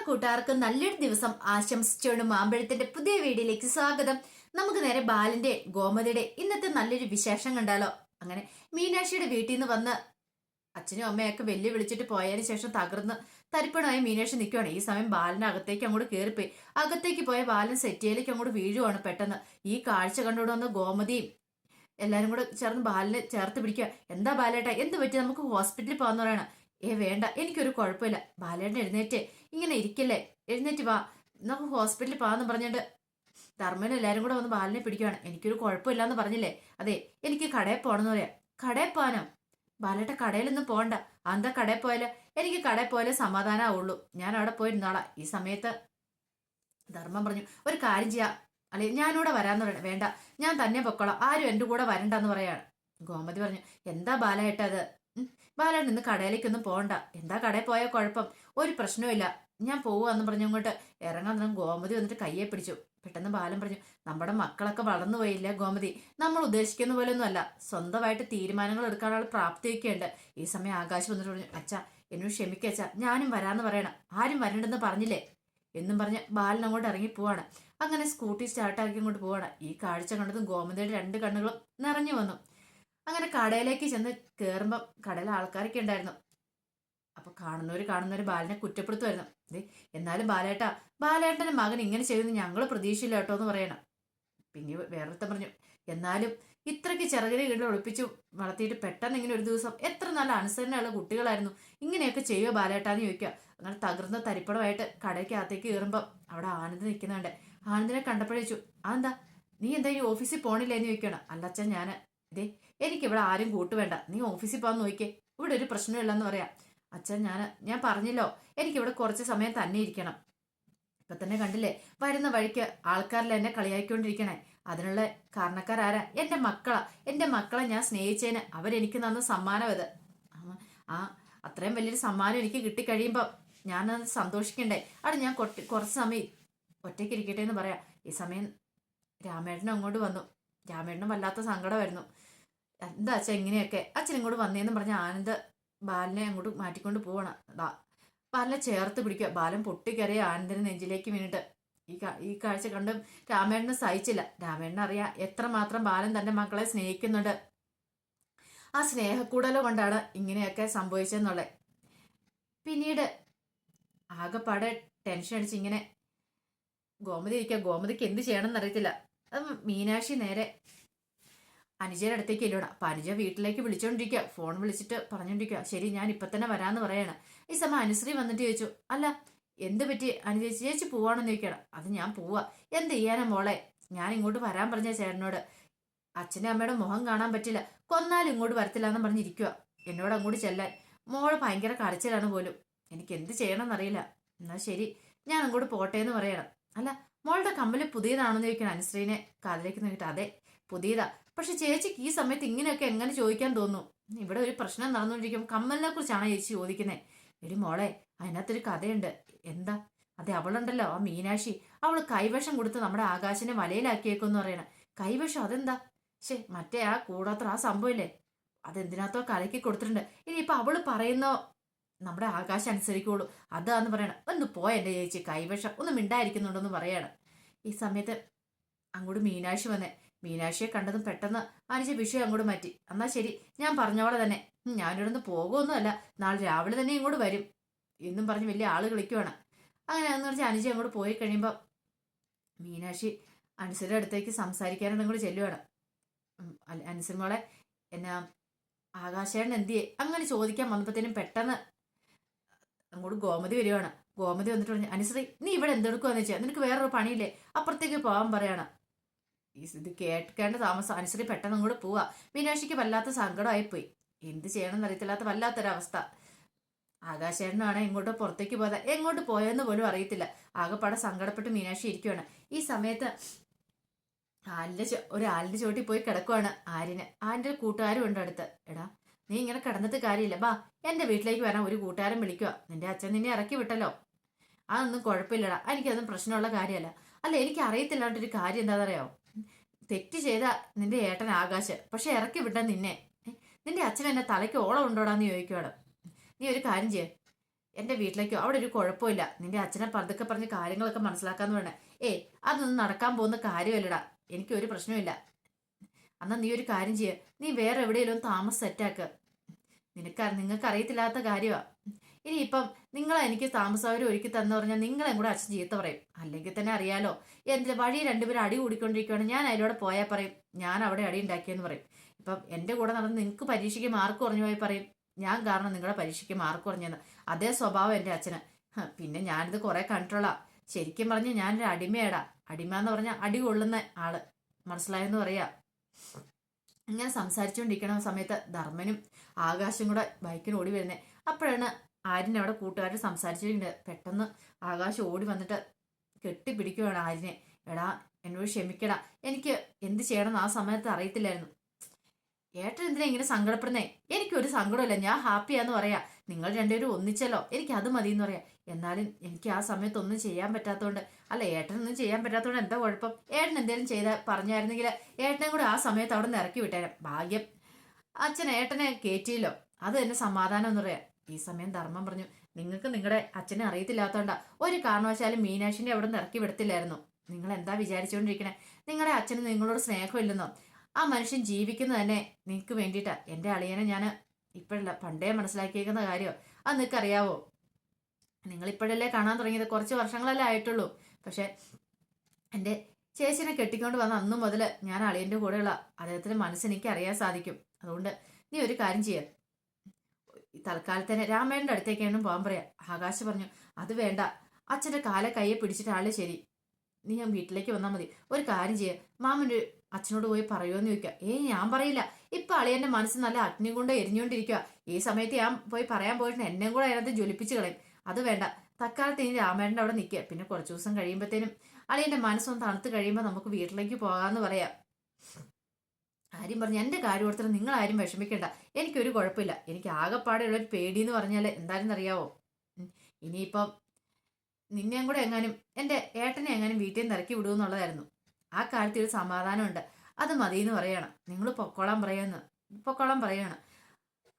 കൂട്ടുകാർക്കും നല്ലൊരു ദിവസം ആശംസിച്ചുകൊണ്ട് മാമ്പഴത്തിന്റെ പുതിയ വീഡിയോയിലേക്ക് സ്വാഗതം. നമുക്ക് നേരെ ബാലന്റെ ഗോമതിയുടെ ഇന്നത്തെ നല്ലൊരു വിശേഷം കണ്ടാലോ. അങ്ങനെ മീനാക്ഷിയുടെ വീട്ടിൽ നിന്ന് വന്ന് അച്ഛനും അമ്മയൊക്കെ വെല്ലു വിളിച്ചിട്ട് പോയതിനു ശേഷം തകർന്ന് തരിപ്പണമായി മീനാക്ഷി നിൽക്കുകയാണ്. ഈ സമയം ബാലൻ അകത്തേക്ക് അങ്ങോട്ട് കയറിപ്പോയി. അകത്തേക്ക് പോയ ബാലൻ സെറ്റിയിലേക്ക് അങ്ങോട്ട് വീഴുവാണ്. പെട്ടെന്ന് ഈ കാഴ്ച കണ്ടുകൊണ്ട് വന്ന ഗോമതിയും എല്ലാരും കൂടെ ചേർന്ന് ബാലിനെ ചേർത്ത് പിടിക്കുക. എന്താ ബാലേട്ടാ, എന്ത് പറ്റി, നമുക്ക് ഹോസ്പിറ്റലിൽ പോകാന്ന് പറയണ. വേണ്ട, എനിക്കൊരു കുഴപ്പമില്ല. ബാലേട്ടൻ എഴുന്നേറ്റ്, ഇങ്ങനെ ഇരിക്കല്ലേ, എഴുന്നേറ്റ് വാ, നമുക്ക് ഹോസ്പിറ്റലിൽ പോകാന്ന് പറഞ്ഞിട്ട് ധർമ്മൻ എല്ലാരും കൂടെ വന്ന് ബാലിനെ പിടിക്കുകയാണ്. എനിക്കൊരു കുഴപ്പമില്ലാന്ന് പറഞ്ഞില്ലേ, അതെ എനിക്ക് കടയിൽ പോകണമെന്ന് പറയാം. കടയിൽ പോകാനോ? ബാലേട്ട കടയിലൊന്നും പോകണ്ട. എന്താ കടയിൽ പോയാലോ? എനിക്ക് കടയിൽ പോയാലേ സമാധാനമാവുള്ളൂ, ഞാൻ അവിടെ പോയിരുന്നാളാ. ഈ സമയത്ത് ധർമ്മം പറഞ്ഞു, ഒരു കാര്യം ചെയ്യാം, അല്ലെ ഞാനിവിടെ വരാന്ന് പറയണേ. വേണ്ട, ഞാൻ തന്നെ പൊക്കോളാം, ആരും എൻ്റെ കൂടെ വരണ്ടെന്ന് പറയാണ്. ഗോമതി പറഞ്ഞു, എന്താ ബാലേട്ടത്? ബാലേട്ടൻ ഇന്ന് കടയിലേക്കൊന്നും പോകണ്ട. എന്താ കടയിൽ പോയാൽ കുഴപ്പം? ഒരു പ്രശ്നവുമില്ല, ഞാൻ പോവാന്ന് പറഞ്ഞങ്ങോട്ട് ഇറങ്ങാൻ ഗോമതി വന്നിട്ട് കയ്യെ പിടിച്ചു. പെട്ടെന്ന് ബാലൻ പറഞ്ഞു, നമ്മുടെ മക്കളൊക്കെ വളർന്നു പോയില്ല ഗോമതി, നമ്മൾ ഉദ്ദേശിക്കുന്ന പോലെ ഒന്നും അല്ല, സ്വന്തമായിട്ട് തീരുമാനങ്ങൾ എടുക്കാനുള്ള പ്രാപ്തിയൊക്കെ ഉണ്ട്. ഈ സമയം ആകാശ് വന്നിട്ട് പറഞ്ഞു, അച്ഛാ എന്നോട് ക്ഷമിക്കച്ചാ, ഞാനും വരാന്ന് പറയണം, ആരും വരണ്ടെന്ന് പറഞ്ഞില്ലേ എന്നും പറഞ്ഞ് ബാലൻ അങ്ങോട്ട് ഇറങ്ങി പോവാണ്. അങ്ങനെ സ്കൂട്ടി സ്റ്റാർട്ടാക്കി അങ്ങോട്ട് പോവാണ്. ഈ കാഴ്ച കണ്ടതും ഗോമതിയുടെ രണ്ട് കണ്ണുകളും നിറഞ്ഞു വന്നു. അങ്ങനെ കടയിലേക്ക് ചെന്ന് കയറുമ്പം കടയിലെ ആൾക്കാരൊക്കെ ഉണ്ടായിരുന്നു. അപ്പൊ കാണുന്നവര് ബാലനെ കുറ്റപ്പെടുത്തുമായിരുന്നു. എന്നാലും ബാലേട്ടന്റെ മകൻ ഇങ്ങനെ ചെയ്യുന്നു ഞങ്ങൾ പ്രതീക്ഷയില്ല കേട്ടോ എന്ന് പറയണം. പിന്നെ വേറൊരുത്തൻ പറഞ്ഞു, എന്നാലും ഇത്രയ്ക്ക് ചെറുകിട കീഴിൽ ഒളിപ്പിച്ചു വളർത്തിയിട്ട് പെട്ടെന്ന് ഇങ്ങനെ ഒരു ദിവസം, എത്ര നല്ല അനുസരണയുള്ള കുട്ടികളായിരുന്നു, ഇങ്ങനെയൊക്കെ ചെയ്യുമോ ബാലേട്ടാന്ന് ചോദിക്കുക. അങ്ങനെ തകർന്ന തരിപ്പടമായിട്ട് കടയ്ക്കകത്തേക്ക് കയറുമ്പം അവിടെ ആനന്ദ് നിൽക്കുന്നുണ്ട്. ആനന്ദിനെ കണ്ടപ്പോഴേച്ചു, അതെന്താ നീ എന്താ ഈ ഓഫീസിൽ പോണില്ലേന്ന് ചോദിക്കണം. അല്ലച്ഛൻ ഞാൻ എനിക്കിവിടെ ആരും കൂട്ടുവേണ്ട, നീ ഓഫീസിൽ പോകാൻ നോക്കിയേ, ഇവിടെ ഒരു പ്രശ്നമില്ലെന്ന് പറയാം. അച്ഛൻ ഞാൻ പറഞ്ഞല്ലോ, എനിക്കിവിടെ കുറച്ച് സമയം തന്നെ ഇരിക്കണം. ഇപ്പൊ തന്നെ കണ്ടില്ലേ, വരുന്ന വഴിക്ക് ആൾക്കാരിൽ എന്നെ കളിയാക്കിക്കൊണ്ടിരിക്കണേ. അതിനുള്ള കാരണക്കാരാരാ? എന്റെ മക്കളെ ഞാൻ സ്നേഹിച്ചതിന് അവരെനിക്ക് തന്ന സമ്മാനം ഇത്. ആ അത്രയും വലിയൊരു സമ്മാനം എനിക്ക് കിട്ടിക്കഴിയുമ്പോ ഞാനത് സന്തോഷിക്കണ്ടേ? അവിടെ ഞാൻ കുറച്ച് സമയം ഒറ്റയ്ക്ക് ഇരിക്കട്ടെ എന്ന് പറയാം. ഈ സമയം രാമേട്ടനും അങ്ങോട്ട് വന്നു. രാമേട്ടനും വല്ലാത്ത സങ്കടമായിരുന്നു. എന്താ അച്ഛൻ ഇങ്ങനെയൊക്കെ? അച്ഛൻ ഇങ്ങോട്ട് വന്നേന്ന് പറഞ്ഞ ആനന്ദ് ബാലനെ അങ്ങോട്ട് മാറ്റിക്കൊണ്ട് പോവാണ്. ബാലനെ ചേർത്ത് പിടിക്കുക. ബാലൻ പൊട്ടിക്കറിയ ആനന്ദിനെ നെഞ്ചിലേക്ക് വീണിട്ട്. ഈ കാഴ്ച കണ്ട് രാമേട്ടന് സഹിച്ചില്ല. രാമേട്ടന് അറിയാം എത്രമാത്രം ബാലൻ തന്റെ മക്കളെ സ്നേഹിക്കുന്നുണ്ട്. ആ സ്നേഹക്കൂടല കൊണ്ടാണ് ഇങ്ങനെയൊക്കെ സംഭവിച്ചെന്നുള്ളത്. പിന്നീട് ആകെപ്പാടെ ടെൻഷൻ അടിച്ച് ഇങ്ങനെ ഗോമതി ഇരിക്കുക. ഗോമതിക്ക് എന്ത് ചെയ്യണമെന്ന് അറിയത്തില്ല. മീനാക്ഷി നേരെ അനുജയുടെ അടുത്തേക്ക് ഇല്ലോണം. അപ്പൊ അനുജ വീട്ടിലേക്ക് വിളിച്ചോണ്ടിരിക്കുക. ഫോൺ വിളിച്ചിട്ട് പറഞ്ഞോണ്ടിരിക്കുക, ശരി ഞാൻ ഇപ്പൊ തന്നെ വരാന്ന് പറയണം. ഈ സമയം അനുശ്രീ വന്നിട്ട് ചോദിച്ചു, അല്ല എന്ത് പറ്റി അനുജ? ചേച്ചി പോവാണെന്ന് ചോദിക്കണം. അത് ഞാൻ പോവാ, എന്ത് ചെയ്യാനാ മോളെ, ഞാൻ ഇങ്ങോട്ട് വരാൻ പറഞ്ഞ ചേട്ടനോട് അച്ഛൻ്റെ അമ്മയുടെ മുഖം കാണാൻ പറ്റില്ല, കൊന്നാലും ഇങ്ങോട്ട് വരത്തില്ല എന്ന് പറഞ്ഞിരിക്കുക. എന്നോട് അങ്ങോട്ട് ചെല്ലാൻ. മോള് ഭയങ്കര കരച്ചിലാണ് പോലും, എനിക്ക് എന്ത് ചെയ്യണമെന്നറിയില്ല. എന്നാ ശരി ഞാൻ അങ്ങോട്ട് പോട്ടെ എന്ന് പറയണം. അല്ല മോളുടെ കമ്മല് പുതിയതാണെന്ന് ചോദിക്കണം. അനുശ്രീനെ കാതിലേക്ക് നോക്കിയിട്ട്, അതെ പുതിയതാ, പക്ഷെ ചേച്ചിക്ക് ഈ സമയത്ത് ഇങ്ങനെയൊക്കെ എങ്ങനെ ചോദിക്കാൻ തോന്നുന്നു? ഇവിടെ ഒരു പ്രശ്നം നടന്നുകൊണ്ടിരിക്കും, കമ്മലിനെ കുറിച്ചാണ് ചേച്ചി ചോദിക്കുന്നത്. എടി മോളെ, അതിനകത്തൊരു കഥയുണ്ട്. എന്താ? അതെ അവളുണ്ടല്ലോ ആ മീനാക്ഷി, അവള് കൈവശം കൊടുത്ത് നമ്മുടെ ആകാശിനെ വലയിലാക്കിയേക്കെന്ന് പറയണ. കൈവശം? അതെന്താ? മറ്റേ ആ കൂടാത്ര ആ സംഭവമില്ലേ, അതെന്തിനകത്തോ കലക്കി കൊടുത്തിട്ടുണ്ട്. ഇനിയിപ്പൊ അവള് പറയുന്നോ നമ്മുടെ ആകാശം അനുസരിക്കുള്ളൂ, അതാന്ന് പറയണം. ഒന്ന് പോയെന്റെ ചേച്ചി, കൈവശം ഒന്ന് മിണ്ടായിരിക്കുന്നുണ്ടെന്ന് പറയാണ്. ഈ സമയത്ത് അങ്ങോട്ട് മീനാക്ഷി വന്നേ. മീനാക്ഷിയെ കണ്ടതും പെട്ടെന്ന് അനുജ വിഷയം അങ്ങോട്ട് മാറ്റി. എന്നാ ശരി ഞാൻ പറഞ്ഞ പോലെ തന്നെ, ഞാനിവിടെ നിന്ന് പോകുമൊന്നുമല്ല, നാളെ രാവിലെ തന്നെ ഇങ്ങോട്ട് വരും എന്നും പറഞ്ഞ് വലിയ ആള് കളിക്കുവാണ്. അങ്ങനെ എന്ന് പറഞ്ഞാൽ അനുജ അങ്ങോട്ട് പോയി കഴിയുമ്പോൾ മീനാക്ഷി അനുസരിയുടെ അടുത്തേക്ക് സംസാരിക്കാനായിട്ട് അങ്ങോട്ട് ചെല്ലുവാണ്. അനുസരി മോളെ, എന്നാ ആകാശേട്ടൻ എന്തിയെ അങ്ങനെ ചോദിക്കാൻ വന്നപ്പോഴത്തേനും പെട്ടെന്ന് അങ്ങോട്ട് ഗോമതി വരുവാണ്. ഗോമതി വന്നിട്ട് പറഞ്ഞു, അനുശ്രീ നീ ഇവിടെ എന്തെടുക്കുവാന്ന് വെച്ചാൽ, നിനക്ക് വേറൊരു പണിയില്ലേ, അപ്പുറത്തേക്ക് പോകാൻ പറയാണ്. ഇത് കേൾക്കേണ്ട താമസം. അനുശ്രീ പെട്ടെന്ന് അങ്ങോട്ട് പോവാ. മീനാക്ഷിക്ക് വല്ലാത്ത സങ്കടമായിപ്പോയി. എന്ത് ചെയ്യണമെന്ന് അറിയത്തില്ലാത്ത വല്ലാത്തൊരവസ്ഥ. ആകാശേട്ടനാണ് എങ്ങോട്ടോ പുറത്തേക്ക് പോയത്, എങ്ങോട്ട് പോയെന്ന് പോലും അറിയത്തില്ല. ആകെപ്പാടെ സങ്കടപ്പെട്ട് മീനാക്ഷി ഇരിക്കുവാണ്. ഈ സമയത്ത് ഒരു ആലിന്റെ ചോട്ടിൽ പോയി കിടക്കുവാണ് ആരിന്റെ കൂട്ടുകാരും ഉണ്ട് അടുത്ത്. എടാ നീ ഇങ്ങനെ കിടന്നിട്ട് കാര്യമില്ല, ബാ എന്റെ വീട്ടിലേക്ക് വരാൻ ഒരു കൂട്ടുകാരൻ വിളിക്കുക, നിന്റെ അച്ഛൻ നിന്നെ ഇറക്കി വിട്ടല്ലോ, അതൊന്നും കുഴപ്പമില്ലടാ, എനിക്കതൊന്നും പ്രശ്നമുള്ള കാര്യമല്ല. അല്ല എനിക്ക് അറിയത്തില്ലാണ്ടൊരു കാര്യം എന്താണെന്നറിയാമോ, തെറ്റ് ചെയ്ത നിന്റെ ഏട്ടൻ ആകാശ്, പക്ഷെ ഇറക്കി വിട്ട നിന്നെ. നിന്റെ അച്ഛൻ എന്നെ തലയ്ക്ക് ഓളം ഉണ്ടോടാന്ന് ചോദിക്കുവാണ്. നീ ഒരു കാര്യം ചെയ്യ, എൻ്റെ വീട്ടിലേക്കോ, അവിടെ ഒരു കുഴപ്പമില്ല. നിന്റെ അച്ഛനെ പതുക്കെ പറഞ്ഞ് കാര്യങ്ങളൊക്കെ മനസ്സിലാക്കാന്ന് വേണേ. ഏയ്, അതൊന്നും നടക്കാൻ പോകുന്ന കാര്യമല്ലടാ. എനിക്കൊരു പ്രശ്നമില്ല. എന്നാ നീ ഒരു കാര്യം ചെയ്യ, നീ വേറെ എവിടെയെങ്കിലും താമസം സെറ്റാക്ക്. നിങ്ങൾക്ക് അറിയത്തില്ലാത്ത കാര്യമാ. ഇനിയിപ്പം നിങ്ങളെ എനിക്ക് താമസവരും ഒരുക്കി തന്നു പറഞ്ഞാൽ നിങ്ങളെ കൂടെ അച്ഛൻ ചീത്ത പറയും. അല്ലെങ്കിൽ തന്നെ അറിയാലോ, എന്റെ വഴി രണ്ടുപേരും അടി കൂടിക്കൊണ്ടിരിക്കുകയാണ്. ഞാൻ അതിലൂടെ പോയാൽ പറയും ഞാൻ അവിടെ അടി ഉണ്ടാക്കിയെന്ന് പറയും. ഇപ്പം എൻ്റെ കൂടെ നടന്ന് നിങ്ങൾക്ക് പരീക്ഷയ്ക്ക് മാർക്ക് കുറഞ്ഞു പോയി പറയും ഞാൻ കാരണം നിങ്ങളുടെ പരീക്ഷയ്ക്ക് മാർക്ക് കുറഞ്ഞെന്ന്. അതേ സ്വഭാവം എൻ്റെ അച്ഛന്. പിന്നെ ഞാനിത് കുറെ കണ്ടിട്ടുള്ള. ശരിക്കും പറഞ്ഞ് ഞാനൊരു അടിമയാടാ. അടിമ എന്ന് പറഞ്ഞാൽ അടി കൊള്ളുന്ന ആള്. മനസ്സിലായെന്ന് പറയാ. ഇങ്ങനെ സംസാരിച്ചുകൊണ്ടിരിക്കണ സമയത്ത് ധർമ്മനും ആകാശും കൂടെ ബൈക്കിന് ഓടി വരുന്നേ. അപ്പോഴാണ് ആര്യൻ അവിടെ കൂട്ടുകാരോട് സംസാരിച്ചിട്ടുണ്ട്. പെട്ടെന്ന് ആകാശം ഓടി വന്നിട്ട് കെട്ടിപ്പിടിക്കുവാണ് ആര്യനെ. എടാ, എന്നോട് ക്ഷമിക്കടാ, എനിക്ക് എന്ത് ചെയ്യണമെന്ന് ആ സമയത്ത് അറിയത്തില്ലായിരുന്നു. ഏട്ടൻ എന്തിനാ ഇങ്ങനെ സങ്കടപ്പെടുന്നേ? എനിക്കൊരു സങ്കടമില്ല, ഞാൻ ഹാപ്പിയാന്ന് പറയാ. നിങ്ങൾ രണ്ടുപേരും ഒന്നിച്ചല്ലോ, എനിക്ക് അത് മതി എന്ന് പറയാം. എന്നാലും എനിക്ക് ആ സമയത്ത് ഒന്നും ചെയ്യാൻ പറ്റാത്തതുകൊണ്ട്, അല്ല ഏട്ടനൊന്നും ചെയ്യാൻ പറ്റാത്തതുകൊണ്ട് എന്താ കുഴപ്പം? ഏട്ടൻ എന്തെങ്കിലും ചെയ്താൽ പറഞ്ഞായിരുന്നെങ്കിൽ ഏട്ടനെ കൂടെ ആ സമയത്ത് അവിടെ നിന്ന് ഇറക്കി വിട്ടേരാം. ഭാഗ്യം അച്ഛൻ ഏട്ടനെ കയറ്റിയില്ലോ, അത് തന്നെ സമാധാനം എന്ന് പറയാം. ഈ സമയം ധർമ്മം പറഞ്ഞു, നിങ്ങൾക്ക് നിങ്ങളുടെ അച്ഛനെ അറിയത്തില്ലാത്തതുകൊണ്ടാ ഒരു കാരണവശാലും മീനാക്ഷിനെ അവിടെ നിന്ന് ഇറക്കി വിടത്തില്ലായിരുന്നു. നിങ്ങൾ എന്താ വിചാരിച്ചുകൊണ്ടിരിക്കണേ? നിങ്ങളുടെ അച്ഛന് നിങ്ങളോട് സ്നേഹമില്ലെന്നോ? ആ മനുഷ്യൻ ജീവിക്കുന്നത് തന്നെ നിങ്ങൾക്ക് വേണ്ടിയിട്ടാ. എൻ്റെ അളിയനെ ഞാൻ ഇപ്പോഴല്ല, പണ്ടേ മനസ്സിലാക്കിയേക്കുന്ന കാര്യമോ. അത് നിങ്ങൾക്ക് അറിയാവോ? നിങ്ങളിപ്പോഴല്ലേ കാണാൻ തുടങ്ങിയത്, കുറച്ച് വർഷങ്ങളല്ലേ ആയിട്ടുള്ളൂ. പക്ഷെ എൻ്റെ ചേച്ചിനെ കെട്ടിക്കൊണ്ട് വന്ന അന്നു മുതൽ ഞാൻ അളിയൻ്റെ കൂടെയുള്ള അദ്ദേഹത്തിൻ്റെ മനസ്സെനിക്ക് അറിയാൻ സാധിക്കും. അതുകൊണ്ട് നീ ഒരു കാര്യം ചെയ്യ, തൽക്കാലത്തേനെ രാമേട്ടൻ്റെ അടുത്തേക്കാണ് പോകാൻ പറയാ. ആകാശ് പറഞ്ഞു, അത് വേണ്ട, അച്ഛൻ്റെ കാലെ കയ്യെ പിടിച്ചിട്ട് ആള് ശരി, നീ ഞാൻ വീട്ടിലേക്ക് വന്നാൽ മതി. ഒരു കാര്യം ചെയ്യ, മാമൻ്റെ അച്ഛനോട് പോയി പറയുമെന്ന് ചോദിക്കുക. ഞാൻ പറയില്ല, ഇപ്പൊ അളിയന്റെ മനസ്സ് നല്ല അഗ്നി കൊണ്ട് എരിഞ്ഞുകൊണ്ടിരിക്കുക. ഈ സമയത്ത് ഞാൻ പോയി പറയാൻ പോയിട്ട് എന്നെ കൂടെ അതിനകത്ത് ജ്വലിപ്പിച്ച് കളയും. അത് വേണ്ട, തക്കാലത്ത് ഇനി രാമേട്ടൻ്റെ അവിടെ നിൽക്കുക. പിന്നെ കുറച്ച് ദിവസം കഴിയുമ്പോഴത്തേനും അളിയന്റെ മനസ്സൊന്ന് തണുത്ത് കഴിയുമ്പോൾ നമുക്ക് വീട്ടിലേക്ക് പോകാമെന്ന് പറയാം. ആര്യം പറഞ്ഞു, എൻ്റെ കാര്യം ഓർത്തിട്ട് നിങ്ങൾ ആരും വിഷമിക്കണ്ട, എനിക്കൊരു കുഴപ്പമില്ല. എനിക്ക് ആകെപ്പാടെയുള്ളൊരു പേടി എന്ന് പറഞ്ഞാൽ എന്തായാലും അറിയാവോ, ഇനിയിപ്പം നിന്നെയും കൂടെ എങ്ങാനും എൻ്റെ ഏട്ടനെ എങ്ങാനും വീട്ടിൽ നിന്ന് ഇറക്കി വിടുമെന്നുള്ളതായിരുന്നു. ആ കാര്യത്തിൽ ഒരു സമാധാനമുണ്ട്, അത് മതിയെന്ന് പറയണം. നിങ്ങൾ പൊക്കോളാൻ പറയാണ്.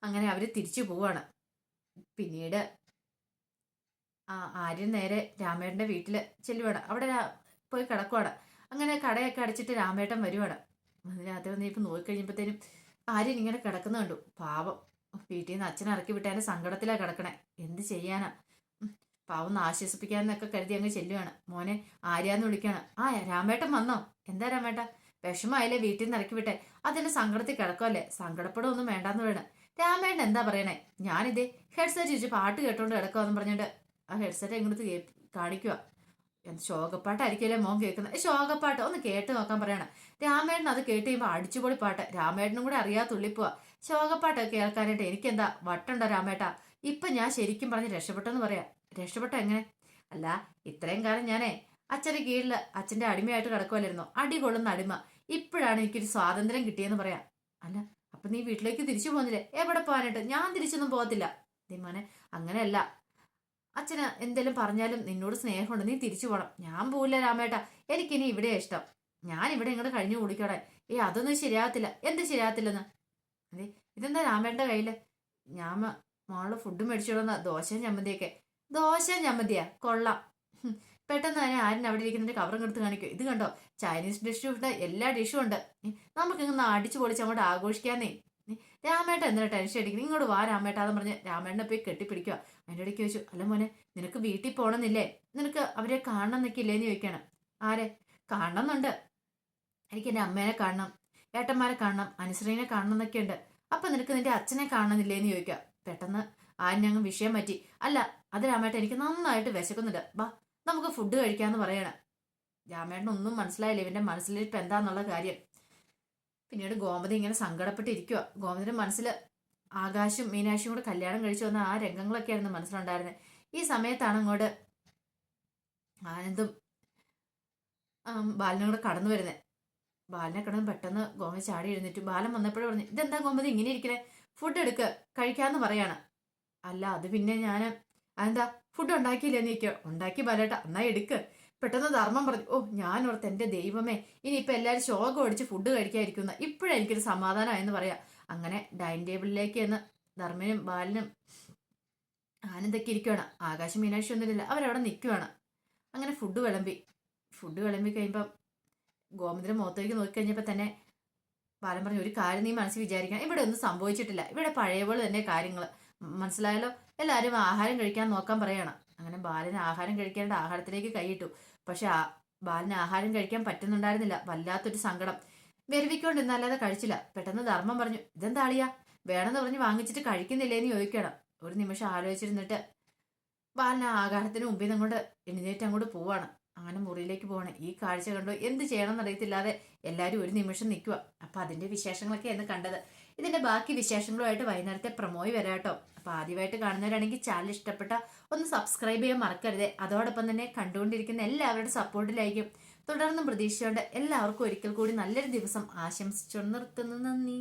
അങ്ങനെ അവർ തിരിച്ചു പോവാണ്. പിന്നീട് ആര്യൻ നേരെ രാമേട്ടൻ്റെ വീട്ടിൽ ചെല്ലുവാണ്. അവിടെ പോയി കിടക്കുവാണ്. അങ്ങനെ കടയൊക്കെ അടച്ചിട്ട് രാമേട്ടൻ വരുവാണ്. രാത്രി വന്ന് ഇപ്പം നോക്കിക്കഴിഞ്ഞപ്പോഴത്തേനും ആര്യൻ ഇങ്ങനെ കിടക്കുന്ന കണ്ടു. പാവം, വീട്ടിൽ നിന്ന് അച്ഛനെ ഇറക്കി വിട്ടാലും സങ്കടത്തിലാണ് കിടക്കണേ. എന്ത് ചെയ്യാനാ? പാവം ഒന്ന് ആശ്വസിപ്പിക്കാന്നൊക്കെ കരുതി അങ്ങ് ചെല്ലുവാണ്. മോനെ ആര്യാന്ന് വിളിക്കാണ്. രാമേട്ടൻ വന്നോ? എന്താ രാമേട്ട, വിഷമായില്ലേ വീട്ടിൽ നിന്ന് ഇറക്കി വിട്ടെ? അതിന്റെ സങ്കടത്തിൽ കിടക്കുമല്ലേ, സങ്കടപ്പെടുമൊന്നും വേണ്ടാന്ന് പറയണേ. രാമേട്ടൻ എന്താ പറയണേ? ഞാനിതേ ഹെഡ്സെറ്റ് ചോദിച്ചു പാട്ട് കേട്ടോണ്ട് കിടക്കുമെന്ന് പറഞ്ഞിട്ട് ആ ഹെഡ്സെറ്റ് ഇങ്ങോട്ട് കാണിക്കുക. എന്ത് ശോകപ്പാട്ടായിരിക്കുമല്ലേ മോൻ കേൾക്കുന്നത്? ശോകപ്പാട്ട് ഒന്ന് കേട്ട് നോക്കാൻ പറയണേ. രാമേട്ടൻ അത് കേട്ട് കഴിയുമ്പോൾ അടിച്ചുപൊളി പാട്ട്. രാമേട്ടനും കൂടെ അറിയാതെ തുള്ളിപ്പോവാ. ശോകപ്പാട്ടൊക്കെ കേൾക്കാനായിട്ട് എനിക്കെന്താ വട്ടുണ്ടോ രാമേട്ടാ? ഇപ്പൊ ഞാൻ ശരിക്കും പറഞ്ഞ് രക്ഷപ്പെട്ടെന്ന് പറയാം. രക്ഷപ്പെട്ട എങ്ങനെ? അല്ല, ഇത്രയും കാലം ഞാനേ അച്ഛന്റെ കീഴിൽ അച്ഛന്റെ അടിമയായിട്ട് കിടക്കുമല്ലായിരുന്നോ? അടി കൊള്ളുന്ന അടിമ. ഇപ്പോഴാണ് എനിക്കൊരു സ്വാതന്ത്ര്യം കിട്ടിയെന്ന് പറയാം. അല്ല, അപ്പൊ നീ വീട്ടിലേക്ക് തിരിച്ചു പോകുന്നില്ലേ? എവിടെ പോകാനായിട്ട്? ഞാൻ തിരിച്ചൊന്നും പോകത്തില്ല. മോനെ, അങ്ങനെയല്ല. അച്ഛന് എന്തെങ്കിലും പറഞ്ഞാലും നിന്നോട് സ്നേഹമുണ്ട്, നീ തിരിച്ചു പോകണം. ഞാൻ പോവില്ല രാമേട്ടാ, എനിക്കിനി ഇവിടെ ഇഷ്ടം. ഞാൻ ഇവിടെ ഇങ്ങോട്ട് കഴിഞ്ഞു കൂടിക്കോടെ. അതൊന്നും ശരിയാകത്തില്ല. എന്ത് ശരിയാകത്തില്ലെന്ന്? അതെ, ഇതെന്താ രാമേട്ടൻ്റെ കയ്യില്? ഞാൻ മോള് ഫുഡ് മേടിച്ചോളുന്ന ദോശയും ചമ്മന്തിയൊക്കെ. ദോശയും ചമ്മന്തിയാ, കൊള്ളാം. പെട്ടെന്ന് തന്നെ ആരും അവിടെ ഇരിക്കുന്നതിന്റെ കവറും എടുത്ത് കാണിക്കും. ഇത് കണ്ടോ, ചൈനീസ് ഡിഷും ഉണ്ട്, എല്ലാ ഡിഷും ഉണ്ട്. നമുക്കിങ്ങനെ അടിച്ചു പൊളിച്ച് അങ്ങോട്ട് ആഘോഷിക്കാന്നേ. രാമേട്ട എന്തിനാ ടെൻഷൻ അടിക്കുന്നത്? ഇങ്ങോട്ട് വാ രാമേട്ടാന്ന് പറഞ്ഞ് രാമേട്ടനെ പോയി കെട്ടിപ്പിടിക്കുക. അതിൻ്റെ ഇടയ്ക്ക് ചോദിച്ചു, അല്ല മോനെ, നിനക്ക് വീട്ടിൽ പോകണമെന്നില്ലേ? നിനക്ക് അവരെ കാണണം എന്നൊക്കെ ഇല്ലേന്ന് ചോദിക്കണം. ആരെ കാണണമെന്നുണ്ട്? എനിക്ക് എൻ്റെ അമ്മേനെ കാണണം, ഏട്ടന്മാരെ കാണണം, അനുശ്രീനെ കാണണം എന്നൊക്കെ ഉണ്ട്. അപ്പൊ നിനക്ക് നിന്റെ അച്ഛനെ കാണണമെന്നില്ലേന്ന് ചോദിക്കുക. പെട്ടെന്ന് ഞങ്ങൾ വിഷയം പറ്റി. അല്ല, അത് രാമേട്ട എനിക്ക് നന്നായിട്ട് വിശക്കുന്നുണ്ട്, വാ നമുക്ക് ഫുഡ് കഴിക്കാന്ന് പറയണം. രാമേട്ടൻ ഒന്നും മനസ്സിലായില്ല ഇവന്റെ മനസ്സിലിരിപ്പ് എന്താന്നുള്ള കാര്യം. പിന്നീട് ഗോമതി ഇങ്ങനെ സങ്കടപ്പെട്ടിരിക്കുക. ഗോമതിയുടെ മനസ്സിൽ ആകാശും മീനാക്ഷിയും കൂടെ കല്യാണം കഴിച്ചു വന്ന ആ രംഗങ്ങളൊക്കെ ആയിരുന്നു മനസ്സിലുണ്ടായിരുന്നത്. ഈ സമയത്താണ് അങ്ങോട്ട് ആനന്ദും ബാലനും കൂടെ കടന്നു വരുന്നത്. ബാലനെ കടന്ന് പെട്ടെന്ന് ഗോമതി ചാടി എഴുന്നേറ്റു. ബാലൻ വന്നപ്പോഴേ പറഞ്ഞു, ഇതെന്താ ഗോമതി ഇങ്ങനെ ഇരിക്കണേ? ഫുഡ് എടുക്ക്, കഴിക്കാന്ന് പറയാണ്. അല്ല, അത് പിന്നെ ഞാൻ അതെന്താ ഫുഡ് ഉണ്ടാക്കിയില്ലെന്ന് ചോദിക്കുക. ഉണ്ടാക്കി ബാലേട്ട, എന്നാ എടുക്ക്. പെട്ടെന്ന് ധർമ്മം പറഞ്ഞു, ഞാൻ ഓർത്ത് എൻ്റെ ദൈവമേ, ഇനിയിപ്പോൾ എല്ലാവരും ശോകം അടിച്ച് ഫുഡ് കഴിക്കാതിരിക്കുന്ന ഇപ്പോഴെനിക്കൊരു സമാധാനമായെന്ന് പറയാം. അങ്ങനെ ഡൈനിങ് ടേബിളിലേക്ക് എന്ന് ധർമ്മനും ബാലനും ആനന്ദൊക്കെ ഇരിക്കുവാണ്. ആകാശം മീനാക്ഷി ഒന്നുമില്ല, അവരവിടെ നിൽക്കുവാണ്. അങ്ങനെ ഫുഡ് വിളമ്പി കഴിയുമ്പം ഗോമതിയുടെ മുഖത്തേക്ക് നോക്കിക്കഴിഞ്ഞപ്പോൾ തന്നെ ബാലൻ പറഞ്ഞു, ഒരു കാര്യം നീ മനസ്സിൽ വിചാരിക്കണം, ഇവിടെ ഒന്നും സംഭവിച്ചിട്ടില്ല, ഇവിടെ പഴയ പോലെ തന്നെ കാര്യങ്ങൾ. മനസ്സിലായല്ലോ? എല്ലാവരും ആഹാരം കഴിക്കാൻ നോക്കാൻ പറയണം. അങ്ങനെ ബാലന് ആഹാരം കഴിക്കേണ്ട ആഹാരത്തിലേക്ക് കൈയിട്ടു. പക്ഷെ ബാലന് ആഹാരം കഴിക്കാൻ പറ്റുന്നുണ്ടായിരുന്നില്ല. വല്ലാത്തൊരു സങ്കടം. വെരുവിക്കൊണ്ടിരുന്നല്ലാതെ കഴിച്ചില്ല. പെട്ടെന്ന് ധർമ്മം പറഞ്ഞു, ഇതെന്താ അളിയാ, വേണമെന്ന് പറഞ്ഞ് വാങ്ങിച്ചിട്ട് കഴിക്കുന്നില്ലേന്ന് ചോദിക്കണം. ഒരു നിമിഷം ആലോചിച്ചിരുന്നിട്ട് ബാലൻ ആ ആഹാരത്തിന് മുമ്പിൽ നിന്ന് അങ്ങോട്ട് എഴുന്നേറ്റ് അങ്ങോട്ട് പോവാണ്. അങ്ങനെ മുറിയിലേക്ക് പോവാണ്. ഈ കാഴ്ച കണ്ടു എന്ത് ചെയ്യണമെന്ന് അറിയത്തില്ലാതെ എല്ലാവരും ഒരു നിമിഷം നിൽക്കുക. അപ്പൊ അതിന്റെ വിശേഷങ്ങളൊക്കെ എന്ന് കണ്ടത്. ഇതിന്റെ ബാക്കി വിശേഷങ്ങളുമായിട്ട് വൈകുന്നേരത്തെ പ്രമോയി വരാട്ടോ. അപ്പൊ ആദ്യമായിട്ട് കാണുന്നവരാണെങ്കിൽ ചാനൽ ഇഷ്ടപ്പെട്ട ഒന്ന് സബ്സ്ക്രൈബ് ചെയ്യാൻ മറക്കരുത്. അതോടൊപ്പം തന്നെ കണ്ടുകൊണ്ടിരിക്കുന്ന എല്ലാവരുടെ സപ്പോർട്ടിലായിരിക്കും തുടർന്നും പ്രതീക്ഷിച്ചുകൊണ്ട് എല്ലാവർക്കും ഒരിക്കൽ കൂടി നല്ലൊരു ദിവസം ആശംസിച്ചു നിർത്തുന്നു. നന്ദി.